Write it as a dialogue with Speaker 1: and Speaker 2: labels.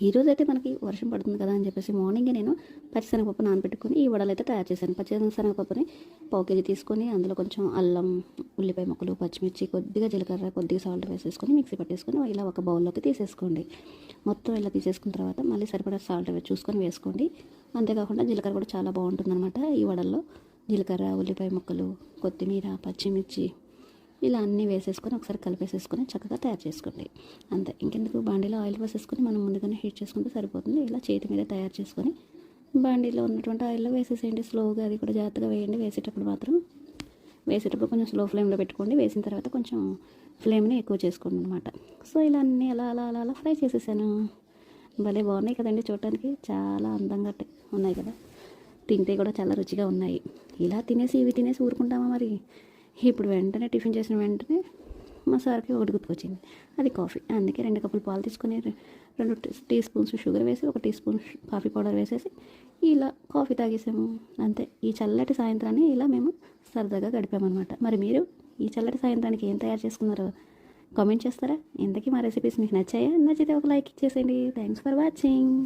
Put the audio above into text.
Speaker 1: ఈరోజైతే మనకి వర్షం పడుతుంది కదా అని చెప్పేసి మార్నింగే నేను పచ్చిశనగపప్పు నానబెట్టుకొని ఈ వడలు అయితే తయారు చేశాను. పచ్చిశనగపప్పుని పావు కేజీ తీసుకొని అందులో కొంచెం అల్లం, ఉల్లిపాయ ముక్కలు, పచ్చిమిర్చి, కొద్దిగా జీలకర్ర, కొద్దిగా సాల్ట్ వేసేసుకొని మిక్సీ పట్టేసుకొని ఇలా ఒక బౌల్లోకి తీసేసుకోండి. మొత్తం ఇలా తీసేసుకున్న తర్వాత మళ్ళీ సరిపడా సాల్ట్ చూసుకొని వేసుకోండి. అంతేకాకుండా జీలకర్ర కూడా చాలా బాగుంటుందన్నమాట ఈ వడల్లో. జీలకర్ర, ఉల్లిపాయ ముక్కలు, కొత్తిమీర, పచ్చిమిర్చి ఇలా అన్నీ వేసేసుకొని ఒకసారి కలిపేసేసుకొని చక్కగా తయారు చేసుకోండి. అంతే, ఇంకెందుకు బాండీలో ఆయిల్ వేసేసుకొని మనం ముందుగానే హీట్ చేసుకుంటే సరిపోతుంది. ఇలా చేతి మీద తయారు చేసుకొని బాండీలో ఉన్నటువంటి ఆయిల్లో వేసేసేయండి. స్లోగా అది కూడా జాగ్రత్తగా వేయండి. వేసేటప్పుడు కొంచెం స్లో ఫ్లేమ్లో పెట్టుకోండి. వేసిన తర్వాత కొంచెం ఫ్లేమ్ని ఎక్కువ చేసుకోండి అనమాట. సో ఇలా అన్నీ అలా అలా అలా అలా ఫ్రై చేసేసాను. భలే బాగున్నాయి కదండి, చూడటానికి చాలా అందంగా ఉన్నాయి కదా, తింటే కూడా చాలా రుచిగా ఉన్నాయి. ఇలా తినేసి ఇవి తినేసి ఊరుకుంటామా మరి? ఇప్పుడు వెంటనే టిఫిన్ చేసిన వెంటనే మా సార్కి ఒకటి గుర్తుకొచ్చింది, అది కాఫీ. అందుకే 2 కప్పులు పాలు తీసుకొని 2 టీ స్పూన్స్ షుగర్ వేసి 1 టీ స్పూన్ కాఫీ పౌడర్ వేసేసి ఇలా కాఫీ తాగేసాము. అంతే, ఈ చల్లటి సాయంత్రాన్ని ఇలా మేము సరదాగా గడిపామన్నమాట. మరి మీరు ఈ చల్లటి సాయంత్రానికి ఏం తయారు చేసుకున్నారో కామెంట్ చేస్తారా? ఇంతకీ మా రెసిపీస్ మీకు నచ్చాయా? నచ్చితే ఒక లైక్ ఇచ్చేసేయండి. Thanks for watching.